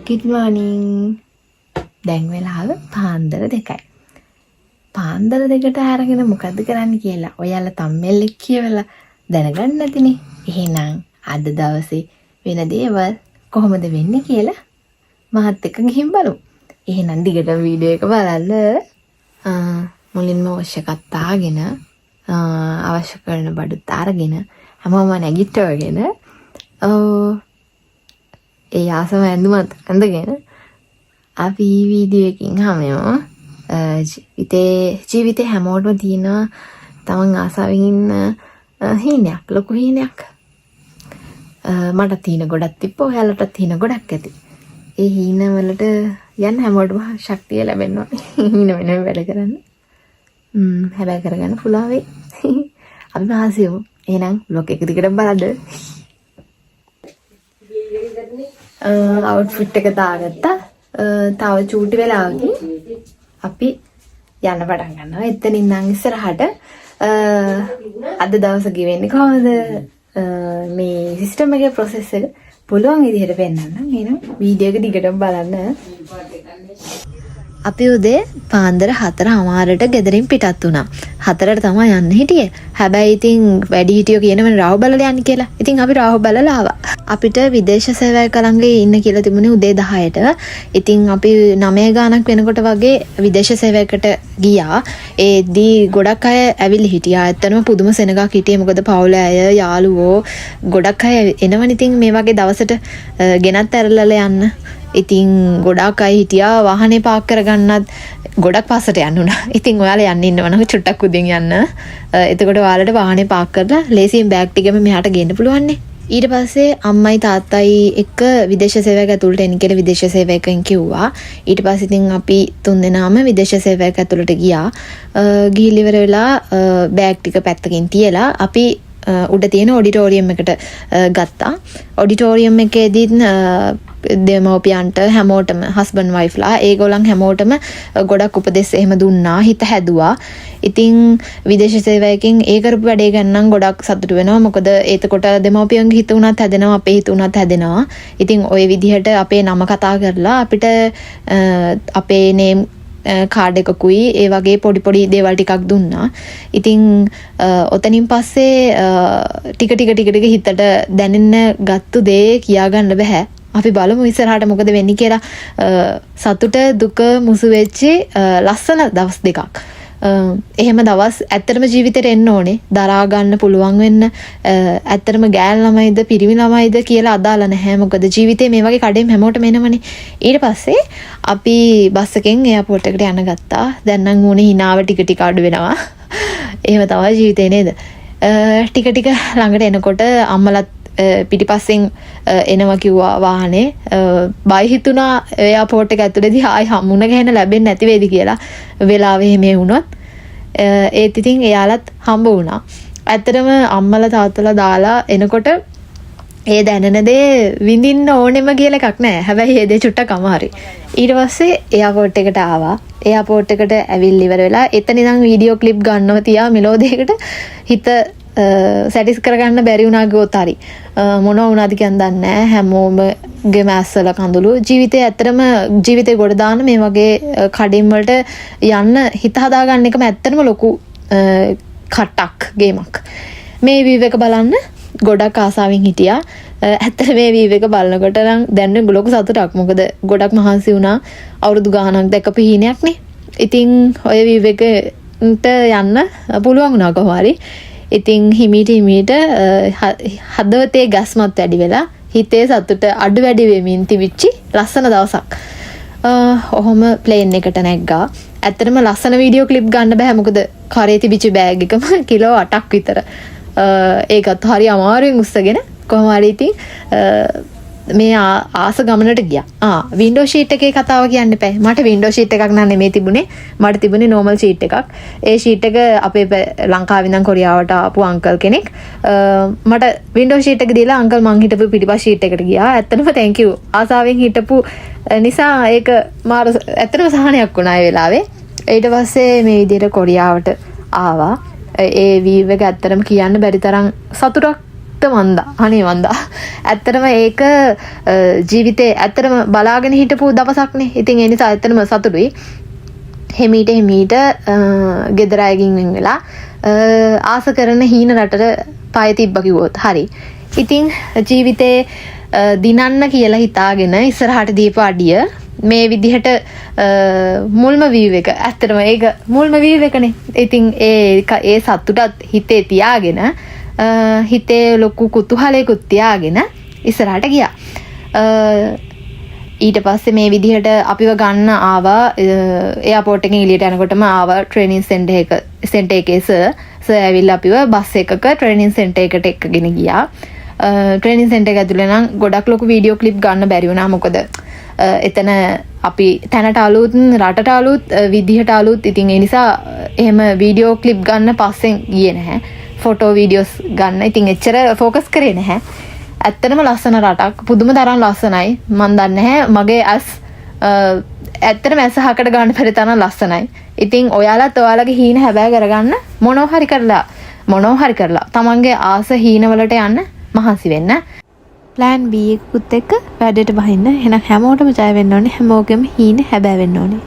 Good morning. දැන් වෙලාව පාන්දර 2යි. පාන්දර 2ට ආරගෙන මොකද්ද කරන්න කියලා ඔයාලා තම්මෙල් එක කියවලා දැනගන්න නැතිනේ. එහෙනම් අද දවසේ වෙන දේවල් කොහොමද වෙන්නේ කියලා මහත් එක්ක ගිහින් බලමු. එහෙනම් දිගට වීඩියෝ එක බලන්න. මුලින්ම අවශ්‍යකත් ආගෙන අවශ්‍ය කරන බඩුත් අරගෙන හැමෝම නැගිටවගෙන ඒ ආසම ඇඳුමත් අඳගෙන අපි වීඩියෝ එකකින් හැමෝම ජීවිතේ හැමෝටම තියෙන තමන් ආසාවෙන් ඉන්න හීනයක්, ලොකු හීනයක්. මට තියෙන ගොඩක් තිබ්බ, ඔයාලට තියෙන ගොඩක් ඇති. ඒ හීන වලට යන්න හැමෝටම ශක්තිය ලැබෙන්න ඕනේ. හීන වෙනම වැඩ කරන්න. හැබැයි කරගන්න පුළුවන් වෙයි. අපි මහසියමු. එහෙනම් බ්ලොග් එක දිගට බලන්න. අවුට්ෆිට් එක දාගත්තා. තව චූටි වෙලාවකින් අපි යන්න පටන් ගන්නවා. එතනින් නම් ඉස්සරහට අද දවස ගෙවෙන්නේ කොහොමද? මේ සිස්ටම් එකේ process එක පුළුවන් විදිහට පෙන්නන්න. එහෙනම් වීඩියෝ එක දිගටම බලන්න. අපි උදේ පාන්දර 4:00ට ගෙදරින් පිටත් වුණා. 4ට තමයි යන්න හිටියේ. හැබැයි ඉතින් වැඩි හිටියෝ කියනවනේ රාහු බලලා යන්න කියලා. ඉතින් අපි රාහු බලලා ආවා. අපිට විදේශ සේවයක් ළඟ ඉන්න කියලා තිබුණේ උදේ 10ට. ඉතින් අපි 9 ගානක් වෙනකොට වගේ විදේශ සේවයකට ගියා. ඒදී ගොඩක් අය ඇවිල්ලා හිටියා. ඇත්තටම පුදුම සෙනගක් හිටියේ. මොකද පවුලේ අය, යාළුවෝ ගොඩක් අය එනවනේ. ඉතින් මේ වගේ දවසට ගෙනත් ඇරලා යන්න. ඉතින් ගොඩක් අය හිටියා. වාහනේ පාක් කරගන්නත් ගොඩක් පස්සට යන්න උනා. ඉතින් ඔයාලා යන්න ඉන්නවනම් චුට්ටක් උදෙන් යන්න. එතකොට ඔයාලට වාහනේ පාක් කරලා ලේසියෙන් බෑග් ටිකම මෙහාට ගේන්න පුළුවන් නේ. ඊට පස්සේ අම්මයි තාත්තයි එක්ක විදේශ සේවයක් ඇතුළට එන්න කියලා විදේශ සේවකයන් කිව්වා. ඊට පස්සේ ඉතින් අපි තුන්දෙනාම විදේශ සේවයක් ඇතුළට ගියා. ගිහිලි ඉවර වෙලා බෑග් ටික පැත්තකින් තියලා අපි උඩ තියෙන ඔඩිටෝරියම් එකට ගත්තා. ඔඩිටෝරියම් එකේදී දෙමව්පියන්ට හැමෝටම හස්බන්ඩ් වයිෆ්ලා ඒගොල්ලන් හැමෝටම ගොඩක් උපදෙස් එහෙම දුන්නා. හිත හැදුවා. ඉතින් විදේශ සේවයකින් ඒ කරපු වැඩේ ගැන නම් ගොඩක් සතුටු වෙනවා. මොකද එතකොට දෙමව්පියන්ගේ හිත උනත් හැදෙනවා, අපේ හිත උනත් හැදෙනවා. ඉතින් ওই විදිහට අපේ නම කතා කරලා අපිට අපේ නේම් කාඩ් එකකුයි ඒ වගේ පොඩි දේවල් ටිකක් දුන්නා. ඉතින් ඔතනින් පස්සේ ටික හිතට දැනෙන්න ගත්තු දේ කියාගන්න බෑ. අපි බලමු ඉස්සරහට මොකද වෙන්නේ කියලා. සතුට දුක මුසු වෙච්චි ලස්සන දවස් දෙකක්. එහෙම දවස් ඇත්තටම ජීවිතේට එන්න ඕනේ. දරා ගන්න පුළුවන් වෙන්න. ඇත්තටම ගෑල් ළමයිද පිරිමි ළමයිද කියලා අදාළ නැහැ. මොකද ජීවිතේ මේ වගේ කඩේම හැමෝටම එනවනේ. ඊට පස්සේ අපි බස් එකෙන් එයාපෝට් එකට යන්න ගත්තා. දැන් නම් උනේ හිනාව ටික අඩු වෙනවා. එහෙම තමයි ජීවිතේ නේද? ටික ළඟට එනකොට අම්මලත් පිටිපස්සෙන් එනවා කිව්වා වාහනේ. බයි හිතුණා එයාපෝට් එක ඇතුලේදී ආයි හමුණ ගහන්න ලැබෙන්නේ නැති වේද කියලා. වෙලාවෙ එහෙම වුණොත් ඒත් ඉතින් එයාලත් හම්බ වුණා. ඇත්තටම අම්මලා තාත්තලා දාලා එනකොට ඒ දැනෙන දේ විඳින්න ඕනෙම කියලා එකක් නැහැ. හැබැයි ඒ දේ චුට්ටක් අමාරුයි. ඊට පස්සේ එයාපෝට් එකට ආවා. එයාපෝට් එකට ඇවිල්ලා ඉවර වෙලා එතන ඉඳන් වීඩියෝ ක්ලිප් ගන්නවා තියා මෙලෝඩියකට හිත සැටිස් කරගන්න බැරි වුණා ගියොත් හරි. මොනවා වුණාද කියන්න දන්නේ නැහැ. හැමෝමගේ මැස්සල කඳුළු. ජීවිතේ ඇත්තටම ජීවිතේ ගොඩ දාන්න මේ වගේ කඩින් වලට යන්න හිත හදාගන්න එකම ඇත්තටම ලොකු කටක් ගේමක්. මේ වීව් එක බලන්න ගොඩක් ආසාවෙන් හිටියා. ඇත්තට මේ වීව් එක බලනකොට නම් දැන් ලොකු සතුටක්. මොකද ගොඩක් මහන්සි වුණා. අවුරුදු ගාණක් දැකපු හීනයක් නේ. ඉතින් ඔය වීව් එකට යන්න පුළුවන් වුණා කොහොම හරි. ඉතින් හිමීට හදවතේ ගැස්මත් වැඩි වෙලා හිතේ සතුට අඩු වැඩි වෙමින් තිබිච්චි ලස්සන දවසක්. ඔහොම ප්ලේන් එකට නැග්ගා. ඇත්තටම ලස්සන වීඩියෝ ක්ලිප් ගන්න බෑ. මොකද කරේ තිබිච්ච බෑග් එකම කිලෝ 8ක් විතර. ඒකත් හරි අමාරුවෙන් උස්සගෙන කොහොම හරි ඉතින් මේ ආස ගමනට ගියා. වින්ඩෝ ෂීට් එකේ කතාව කියන්න එපා. මට වින්ඩෝ ෂීට් එකක් නෑ නෙමෙයි තිබුණේ. මට තිබුණේ නෝමල් ෂීට් එකක්. ඒ ෂීට් එක අපේ ලංකාවේ ඉඳන් කොරියාවට ආපු අංකල් කෙනෙක් මට වින්ඩෝ ෂීට් එක දීලා අංකල් මං හිටපු පිටිපස් ෂීට් එකට ගියා. ඇත්තටම තෑන්ක් යූ. ආසාවෙන් හිටපු නිසා ඒක මාර ඇත්තටම සහනයක් වුණා ඒ වෙලාවේ. ඊට පස්සේ මේ විදිහට කොරියාවට ආවා. ඒ වීව් එක ඇත්තටම කියන්න බැරි තරම් සතුටක් මන්දා අනේ මන්දා ඇත්තටම ඒක ජීවිතේ ඇත්තටම බලාගෙන හිටපු දවසක්නේ. ඉතින් ඒ නිසා ඇත්තටම සතුටුයි. හෙමීට ගෙදර අයකින් වෙන් වෙලා ආස කරන හීන රටට පය තිබ්බ කිව්වොත් හරි. ඉතින් ජීවිතේ දිනන්න කියලා හිතාගෙන ඉස්සරහට දීපු අඩිය මේ විදිහට මුල්ම වීව් එක ඇත්තටම ඒක මුල්ම වීව් එකනේ. ඉතින් ඒ සතුටත් හිතේ තියාගෙන හිතේ ලොකු කුතුහලයකුත් තියාගෙන ඉස්සරහට ගියා. ඊට පස්සේ මේ විදිහට අපිව ගන්න ආවා එයාපෝට් එකෙන් එළියට යනකොටම ආවා ට්‍රේනින් සෙන්ටර් එකේ සර් ඇවිල්ලා අපිව බස් එකක ට්‍රේනින් සෙන්ටර් එකට එක්කගෙන ගියා. ට්‍රේනින් සෙන්ටර් එක ඇතුලේ නම් ගොඩක් ලොකු වීඩියෝ ක්ලිප් ගන්න බැරි වුණා. මොකද එතන අපි තැනට අලුත් රටට අලුත් විදිහට අලුත්. ඉතින් ඒ නිසා එහෙම වීඩියෝ ක්ලිප් ගන්න පස්සෙන් ගියේ නැහැ. ෆොටෝ වීඩියෝස් ගන්න ඉතින් එච්චර ෆෝකස් කරේ නැහැ. ඇත්තටම ලස්සන රටක් පුදුම තරම් ලස්සනයි. මන් දන්නේ නැහැ මගේ ඇත්තටම ඇසහකට ගන්න පෙර තරම් ලස්සනයි. ඉතින් ඔයාලත් ඔයාලගේ හීන හැබෑ කරගන්න මොනව හරි කරලා තමන්ගේ ආස හීනවලට යන්න මහන්සි වෙන්න. plan B එකකුත් එක්ක වැඩට බහින්න. එහෙනම් හැමෝටම ජය වෙන්න ඕනේ. හැමෝගෙම හීන හැබෑ වෙන්න ඕනේ.